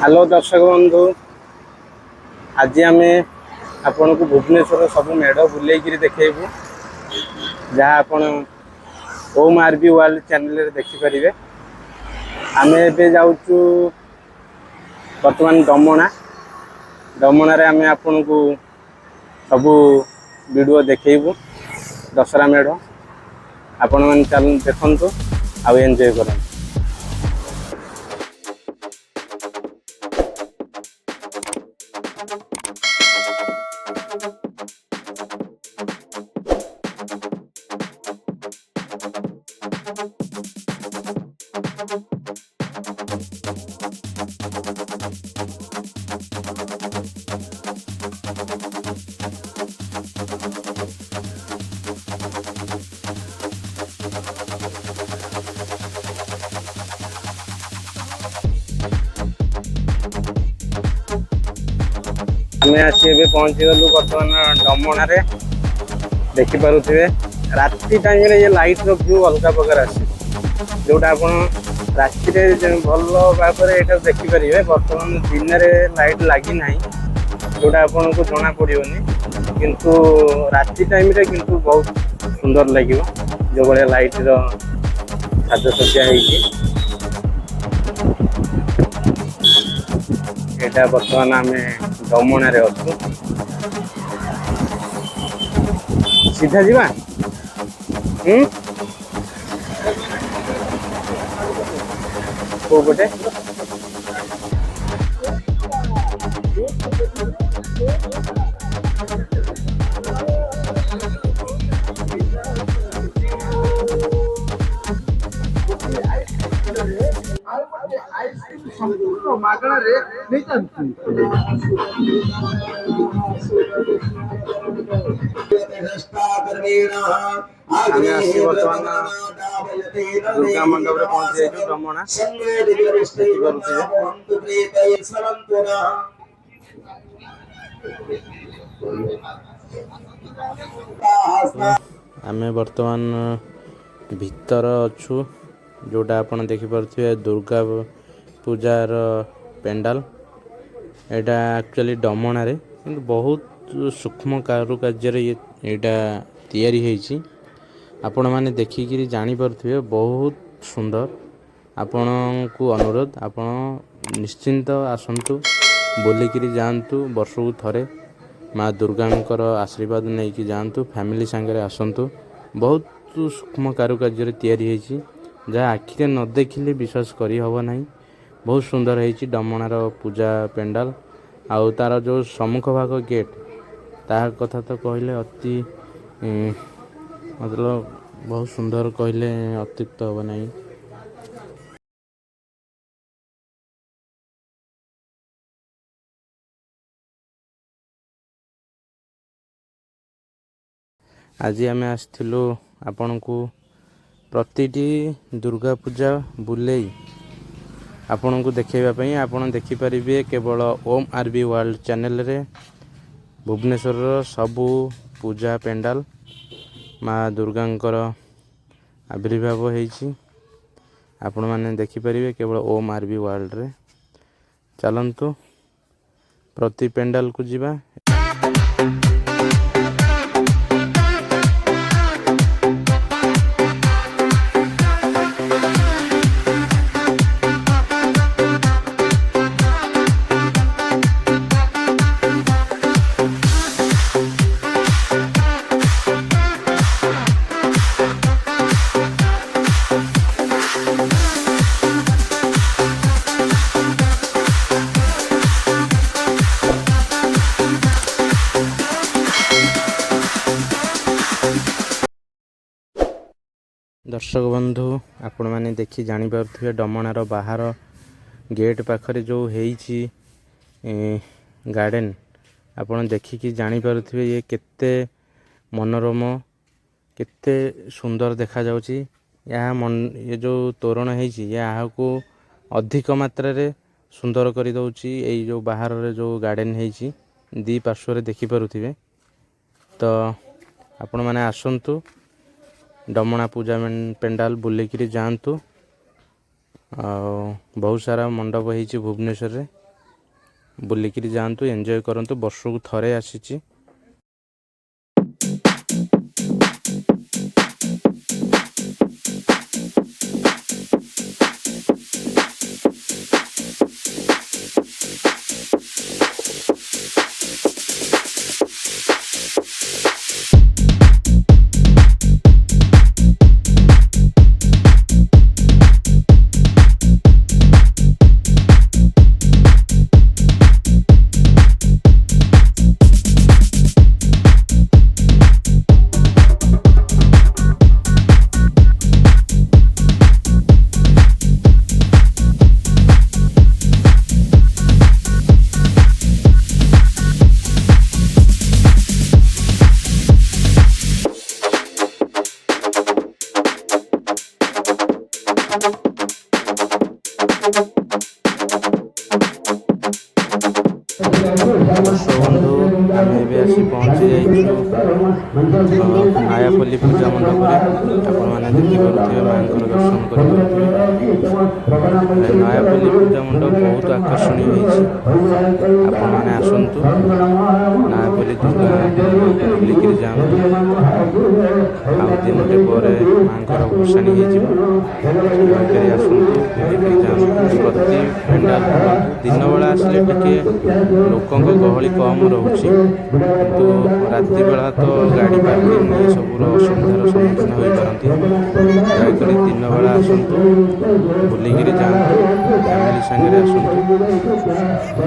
Hello दर्शक बंधु, आज आम आपण को भुवनेश्वर सब मेढ़ बुलेक देखु जहाँ आपण ओम आरबी वर्ल्ड चैनल देखिपारे। आम ए जाऊँ बर्तमान डमना आम आपण को सब वीडियो देखू दशहरा मेढ़ आपण मैंने चल देखु आउ एंजॉय करूँ। आम आसी पहुँची गलु बर्तमान डमना देखिपे राति टाइम ये लाइट व्यू अलग प्रकार आसे जोटा आप राति भल भाव में देखिपारे। बर्तमान दिन में लाइट लगी ना जोटा आपन को जना पड़ोनी किंतु राति टाइम रे किंतु बहुत सुंदर लगे जो भाया लाइट साजसज्जा होटा। बर्तमान आम डमना अच्छु सीधा जीवा को पटे मागणारे नाही दुर्गा मंडप पहुंचे डमना आम बर्तमान भितर अच्छु जोटा आपन देखिपे दुर्गा पूजार पेंडाल एटा एक्चुअली डमना रे किंतु बहुत सूक्ष्म कारुकार्य यहाँ तैयारी होइछि। आपण माने देखिकी जानी पारुथिबे बहुत सुंदर। आपण को अनुरोध आपण निश्चिंत आसंतु बोलिकी जातु वर्ष को थरे माँ दुर्गांकर आशीर्वाद नहीं कि जातु फैमिली सांगे आसतु। बहुत सूक्ष्म कारुकार्य तैयारी होइछि जहाँ आखिरे न देखिले विश्वास करी हबो नहीं। बहुत सुंदर है डमनार पूजा पेंडाल आउ तार जो सम्मुख भाग गेट तार कथा तो कहले अति मतलब बहुत सुंदर कहले अत्युक्त हम नहीं। आज आम आसलु आपण को प्रतिटी दुर्गा पूजा बुले आपण को देखाइबापी आपण देखिपारे केवल ओम आरबी वर्ल्ड चैनल रे भुवनेश्वर सबू पूजा पेंडाल माँ दुर्गांकर आविर्भाव होइछि आपण माने देखिपारे केवल ओम आरबी वर्ल्ड रे। चलंतु प्रति पेंडाल को जीवा। दर्शक बंधु आपण मैंने देखी जानीपे डमनार बाहर गेट पाखरे जो होइछि गार्डन आपण देखिकी जानीपे ये केते मनोरम केते सुंदर देखा जाउछि। ये जो तोरण होइछि यहाँ को अधिक मात्रा रे सुंदर कर दउछि। ये जो बाहर रे जो गार्डन होइछि दी पार्श्व देखि पारुथिबे तो आपण मैंने आसंतु डमना पूजा पेंडाल बुलिकी जातु। बहुत सारा मंडप होइछि भुवनेश्वर रे ବୁଲିକିରି ଯାଆନ୍ତୁ, ଏନ୍ଜୟ କରନ୍ତୁ। ବର୍ଷକୁ ଥରେ ଆସିଛି। ବନ୍ଧୁ ଆମେ ଏବେ ଆସି ପହଞ୍ଚି ଯାଇଛୁ ନୟାପଲ୍ଲୀ ପୂଜା ମଣ୍ଡପରେ। ଆପଣମାନେ ଦେଖିପାରୁଥିବେ, ମାଆଙ୍କର ଦର୍ଶନ କରିପାରୁଥିବେ। ନୟାପଲ୍ଲୀ ପୂଜା ମଣ୍ଡପ ବହୁତ ଆକର୍ଷଣୀୟ ହେଇଛି। ଆପଣମାନେ ଆସନ୍ତୁ, ନୟାପଲ୍ଲୀ ଦୁର୍ଗା ବୁଲିକିରି ଯାଆନ୍ତୁ। ଆଉ ଦିନଟେ ପରେ ମାଆଙ୍କର ଭସାଣି ହେଇଯିବ। ଦୟାକରି ଆସନ୍ତୁ, ବୁଲିକିରି ଯାଆନ୍ତୁ। ପ୍ରତି ପେଣ୍ଡାଲ ଦିନବେଳା ଆସିଲେ ଟିକେ ଲୋକଙ୍କ ଗହଳି କମ୍ ରହୁଛି, କିନ୍ତୁ ରାତି ବେଳା ତ ଗାଡ଼ି ପାର୍କିଂ ଏସବୁର ଅସୁବିଧାର ସମ୍ମୁଖୀନ ହୋଇପାରନ୍ତି। ଦୟାକରି ଦିନବେଳା ଆସନ୍ତୁ, ବୁଲିକିରି ଯାଆନ୍ତୁ, ଫ୍ୟାମିଲି ସାଙ୍ଗରେ ଆସନ୍ତୁ,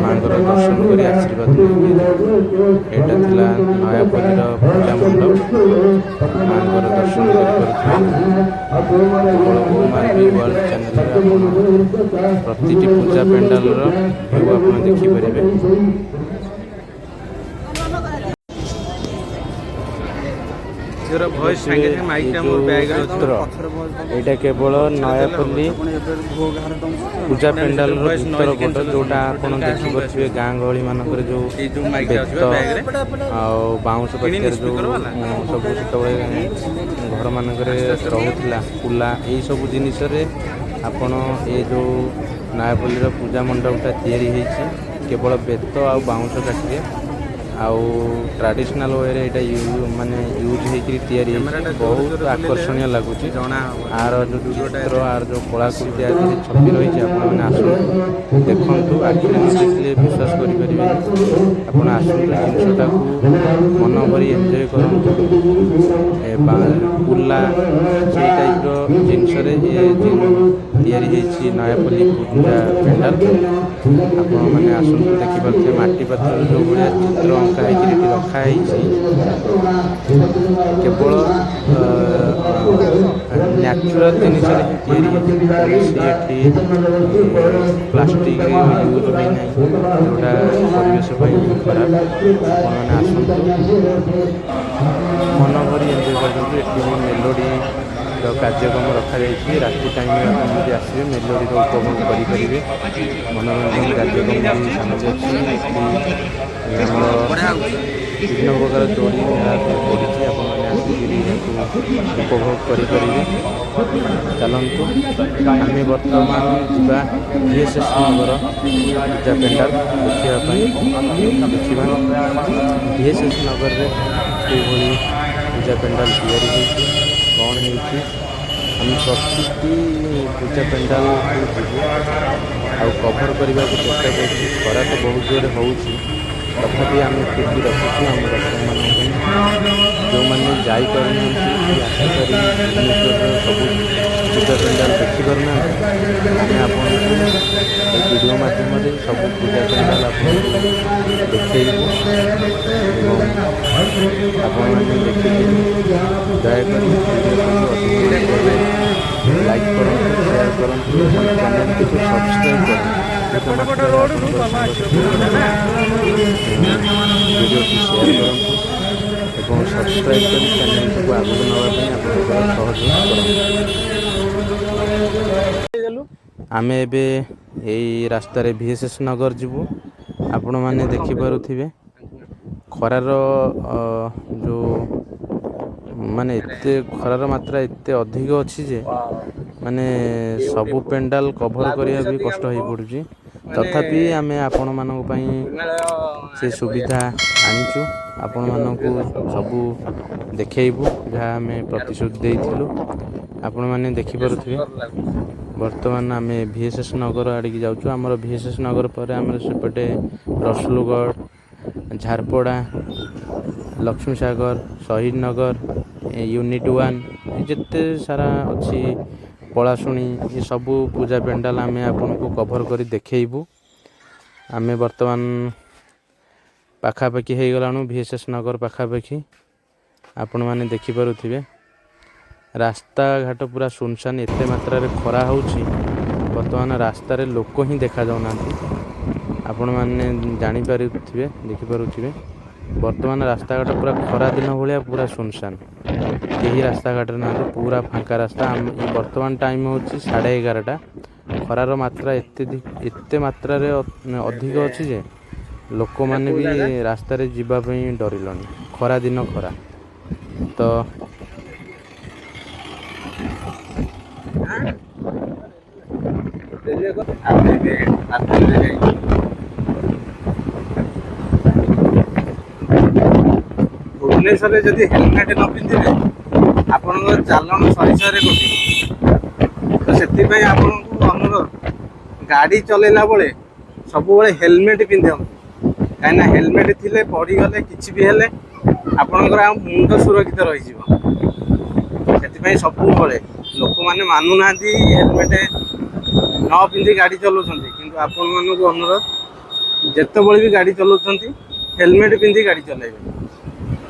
ମାଆଙ୍କର ଦର୍ଶନ କରି ଆଶୀର୍ବାଦ ନେଇକି ଯାଆନ୍ତୁ। ଏଇଟା ଥିଲା ନୟାପଲ୍ଲୀର ପୂଜା ମଣ୍ଡପ। ମାଆଙ୍କର ଦର୍ଶନ କରିପାରୁଥିବେ। ବୋଳବୋମାର ବି ୱାର୍ଲଡ ଚ୍ୟାନେଲରେ ଆପଣ ପ୍ରତିଟି ପୂଜା ପେଣ୍ଡାଲର ଭିୟୁ ଆପଣ ଦେଖିପାରିବେ। ଏଇଟା କେବଳ ନୟାପଲ୍ଲୀ ପୂଜା ପେଣ୍ଡାଲର ଭିତର ପଟ, ଯେଉଁଟା ଆପଣ ଦେଖିପାରୁଥିବେ ଗାଁ ଗହଳି ମାନଙ୍କରେ ଯେଉଁ ବେତ ଆଉ ବାଉଁଶ ପାତିଆରେ ଯେଉଁ ସବୁ ସେତେବେଳେ ଘର ମାନଙ୍କରେ ରହୁଥିଲା କୁଲା, ଏଇସବୁ ଜିନିଷରେ ଆପଣ ଏ ଯେଉଁ ନୟାପଲ୍ଲୀର ପୂଜା ମଣ୍ଡପଟା ତିଆରି ହେଇଛି କେବଳ ବେତ ଆଉ ବାଉଁଶ କାଠିରେ, ଆଉ ଟ୍ରାଡିସନାଲ ୱେରେ ଏଇଟା ମାନେ ୟୁଜ୍ ହେଇକିରି ତିଆରି ହେଇଛି। ବହୁତ ଆକର୍ଷଣୀୟ ଲାଗୁଛି। ଆର ଯେଉଁ ଚିତ୍ର, ଆର ଯେଉଁ କଳାକୃତି ଆଦିରେ ଛପି ରହିଛି, ଆପଣମାନେ ଆସନ୍ତୁ, ଦେଖନ୍ତୁ। ଆଖିରେ ନ ଦେଖିଲେ ବିଶ୍ୱାସ କରିପାରିବେନି। ଆପଣ ଆସନ୍ତୁ, ଜିନିଷଟାକୁ ମନ ଭରି ଏନ୍ଜୟ କରନ୍ତୁ। କୁଲା ସେଇ ଟାଇପ୍ର ଜିନିଷରେ ତିଆରି ହେଇଛି ନୟାପଲ୍ଲୀ ପୂଜା ପେଣ୍ଡାଲ। ଆପଣମାନେ ଆସନ୍ତୁ, ଦେଖିପାରୁଥିବେ ମାଟି ପାତ୍ରରେ ଯେଉଁ ଭଳିଆ ଚିତ୍ର ଅଙ୍କା ହେଇକିରି ଏଠି ରଖା ହେଇଛି, କେବଳ ନ୍ୟାଚୁରାଲ ଜିନିଷରେ ହିଁ ତିଆରି ହେଇଛି। କୌଣସି ଏଠି ପ୍ଲାଷ୍ଟିକ ୟୁଜ୍ ହୋଇନାହିଁ, ଯେଉଁଟା ପରିବେଶ ପାଇଁ ଖରାପ। ଆପଣମାନେ ଆସନ୍ତୁ, ମନ ଭରି ଏନ୍ଜୟ କରନ୍ତୁ। ଏଠି ବି ମେଲୋଡ଼ିର କାର୍ଯ୍ୟକ୍ରମ ରଖାଯାଇଛି। ରାତି ଟାଇମ୍ରେ ଆପଣ ଯଦି ଆସିବେ ମେଲୋଡ଼ିର ଉପଭୋଗ କରିପାରିବେ। ମନୋରଞ୍ଜନ କାର୍ଯ୍ୟକ୍ରମ ବି ସାମିଲ ଅଛି। ଏଠି ଆମର ବିଭିନ୍ନ ପ୍ରକାର ଦୋଳି ମେଳା ସବୁ ପଡ଼ିଛି। ଆପଣମାନେ ଆସିକିରି ଏହାକୁ ଉପଭୋଗ କରିପାରିବେ। ଚାଲନ୍ତୁ, ଆମେ ବର୍ତ୍ତମାନ ଯିବା VSS ନଗର ପୂଜା ପେଣ୍ଡାଲ ଦେଖିବା ପାଇଁ। ଦେଖିବା VSS ନଗରରେ କେଉଁଭଳି ପୂଜା ପେଣ୍ଡାଲ ତିଆରି ହେଇଛି, କ'ଣ ହେଇଛି। ଆମେ ପ୍ରତିଟି ପୂଜା ପେଣ୍ଡାଲକୁ ଯିବୁ ଆଉ କଭର କରିବାକୁ ଚେଷ୍ଟା କରୁଛୁ। ଖରା ତ ବହୁତ ଜୋରରେ ହେଉଛି, ତଥାପି ଆମେ ଫିଲ୍ଡ ରଖିଛୁ ଆମ ଦର୍ଶକମାନଙ୍କ ପାଇଁ। ଯେଉଁମାନେ ଯାଇପାରୁନାହାନ୍ତି କି ଆସିପାରି ଭୁବନେଶ୍ୱରର ସବୁ ପୂଜା ପେଣ୍ଡାଲ ଦେଖିପାରୁନାହାନ୍ତି, ଆମେ ଆପଣଙ୍କୁ ଏହି ଭିଡ଼ିଓ ମାଧ୍ୟମରେ ସବୁ ପୂଜା ପେଣ୍ଡାଲ ଆପଣଙ୍କୁ ଦେଖେଇବୁ ଏବଂ ଆପଣମାନେ ଦେଖିକିରି ଦୟାକରି ଭିଡ଼ିଓଟିକୁ ଅଧିକ ଲାଇକ୍ କରନ୍ତୁ, ସେୟାର କରନ୍ତୁ ଏବଂ ଚ୍ୟାନେଲଟିକୁ ସବସ୍କ୍ରାଇବ୍ କରନ୍ତୁ। ଭିଡ଼ିଓଟି ସେୟାର କରନ୍ତୁ ଏବଂ ସବସ୍କ୍ରାଇବ୍ କରି ଚ୍ୟାନେଲଟିକୁ ଆଗକୁ ନେବା ପାଇଁ ଆପଣଙ୍କର ସହଯୋଗ କରନ୍ତୁ। ଆମେ ଏବେ ଏଇ ରାସ୍ତାରେ VSS ନଗର ଯିବୁ। ଆପଣମାନେ ଦେଖିପାରୁଥିବେ ଖରାର ଯେଉଁ ମାନେ ଏତେ ଖରାର ମାତ୍ରା ଏତେ ଅଧିକ ଅଛି ଯେ ମାନେ ସବୁ ପେଣ୍ଡାଲ କଭର କରିବା ବି କଷ୍ଟ ହୋଇପଡ଼ୁଛି। तथापि आमे आपण मानक पई से सुविधा आनिचु आपण मानकु सबु देखेइबु जहाँ आमे प्रतिश्रुति देइथिलु आपण माने देखि पारुथिबे। वर्तमान आमे VSS नगर आड़िकी जाउछु। आमर VSS नगर पर आमर सेपटे रसुलगढ़, झारपड़ा, लक्ष्मी सागर, शहीद नगर, यूनिट 1 जिते सारा अच्छी पलाशुणी ये सबू पूजा पेंडाल आमे आपन को कभर करी देखेइबु। आमे वर्तमान पाखापाखि हो गलाणु VSS नगर पाखापाखि आपण माने देखि पारुथिबे। रास्ता घाट पूरा सुनसान एते मात्रा रे खरा होउची वर्तमान रास्ता रे लोक ही देखा जाउना आपण माने जानि पारुथिबे देखि पारुथिबे। वर्तमान रास्ता घाट पूरा खरा दिन भलिया पूरा सुनसान केही रास्ता घाट ना पूरा फांका रास्ता। वर्तमान टाइम होची 11:30 खरार मात्रा एते मात्रा रे अधिक अछि जे लोक माने भी रास्ता रे जिबा पई डरिलनी खरा दिन खरा तो भुवनेश्वर जदि हेलमेट न पिंधिबे आपन चालन सही सही कटि तो से आपन अनुरोध गाड़ी चलेला बेले सब हेलमेट पिंधम कहीं हेलमेट थिले पड़ी गले किछि भी हेले आपनकर मुंड सुरक्षित रही सब लोक मैंने मानु ना हेलमेट न पिंधि गाड़ी चलाउछन्ति किंतु आपण मानक अनुरोध जेतेबेले भी गाड़ी चलाउछन्ति हेलमेट पिंधि गाड़ी चलाइबे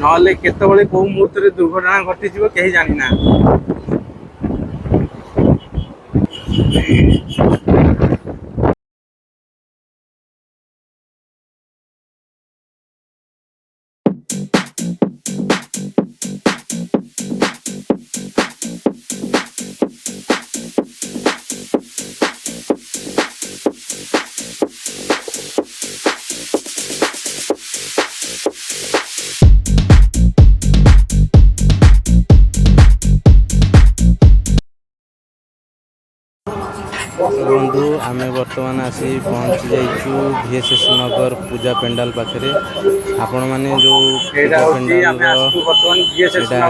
नहले केतेबेले को मुहूर्त रे दुर्घटना घटी जीव केही जानि ना। बंधु आमे वर्तमान आसी पहुँची जाइछु VSS नगर पूजा पेंडाल पाखरे। आपण माने जो पूजा पेंडाल एटा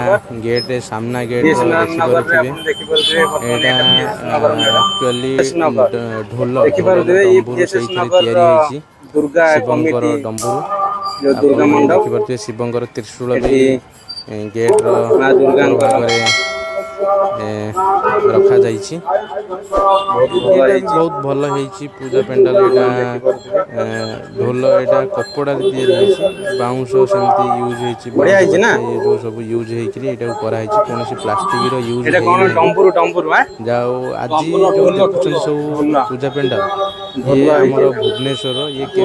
गेट सामना गेट देखि पारुथिबे एटा एक्चुअली ढोल डंबुरु सहित तयारी होईची शिवंकर डंबुरु दुर्गा मंडप देखि पारुथिबे शिवंकर त्रिशूल भी गेट रो भागरे रखा जाइछि। बहुत भल होईची पूजा पेंडाल एटा ढोल एटा कपड़ा तैयारी होईची बाउंस सेमती यूज होईची बढ़िया होईची ना ये जो सब यूज हेकरी एटा करा होईची कोनोसी प्लास्टिक रो यूज एटा कोन डंबुरु डंबुरु जाओ आज जो देखुछन सब पूजा पेंडाल ये हमर भुवनेश्वर ये के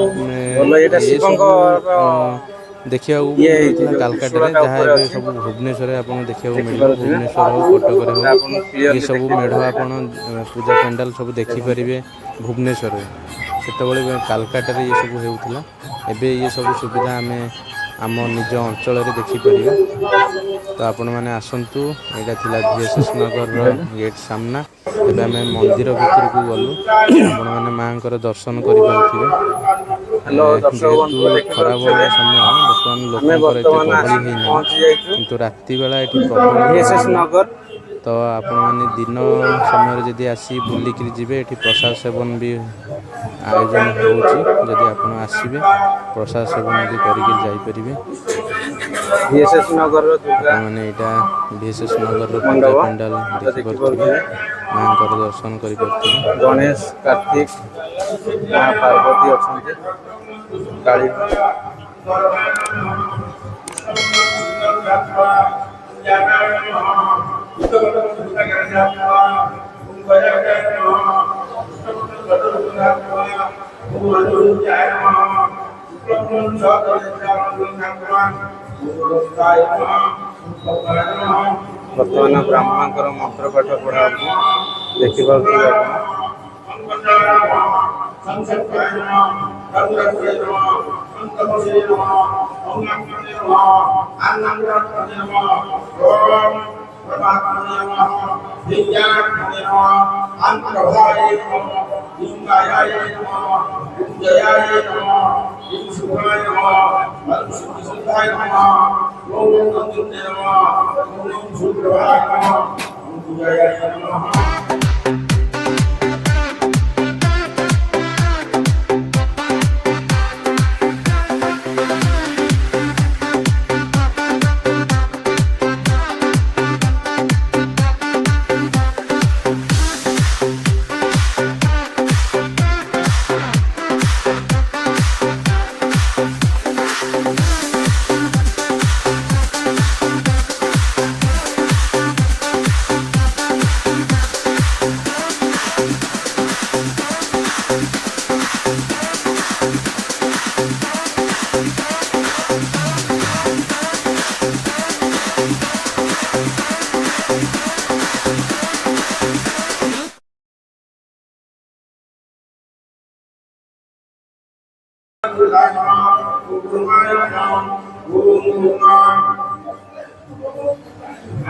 देखिया कालकाटा रे जहाँ ए सब भुवनेश्वर आपन देखिया मिलियो भुवनेश्वर हो कटक रे हो ये सब मेढ़ आपन पूजा पेंडाल सब देखि परिबे भुवनेश्वर रे सेतबेले कालकाटा रे ये सब हेउथला एबे ये सब सुविधा आमे आम निज अंचल रे देखि परिबे। तो आपण माने आसंतु एटा थिला VSS नगर रो गेट सामना एबे आमे मंदिर भीतर को गलु आपण माने मांकर दर्शन करि पारुथिबे। हेलो दर्शक बंधु खराब समय बर्तमान लोकंकर एते गहली हेइना किंतु राति बेला एठी प्रबल VSS नगर तो आपण माने दिन समय जदि आसी बुलिकरी जिबे एठी प्रसाद सेवन भी आयोजन होउची जदि आपण आसीबे प्रसाद सेवन भी करिके जाई परिबे। VSS नगर रो दुर्गा माने एटा VSS नगर रो पूजा पेंडाल देखि परथिबे मांकर दर्शन करि परथिबे। गणेश कार्तिक मां पार्वती अछन्ते काली वर्तमान ब्राह्मणकर मंत्र पाठ पढ़ा देखि पारुथिबे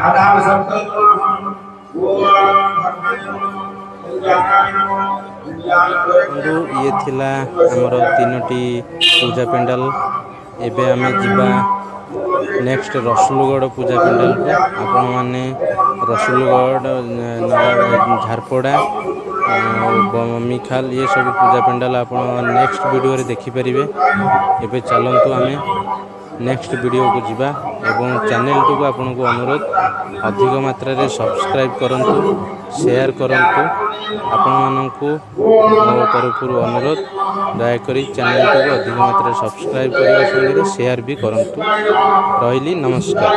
आधार संकल्प बंधु ये थिला हमर तीनोटी पूजा पेंडाल। एबे आमे जिबा नेक्स्ट रसुलगढ़ पूजा पेंडाल को। आपण माने रसुलगढ़ झारपड़ा बमिखाल ये सब पूजा पेंडाल आपण नेक्स्ट वीडियो रे देखि परिबे। एबे चलंतु आमे नेक्स्ट वीडियो को जिबा एवं चैनल को आपन को अनुरोध अधिक मात्रा रे सब्सक्राइब करंतु, शेयर करंतु। आपण माननकु मो तरफ अनुरोध दया करी चैनल को अधिक मात्रा रे सब्सक्राइब करबा संगे शेयर भी करंतु। रहिली नमस्कार।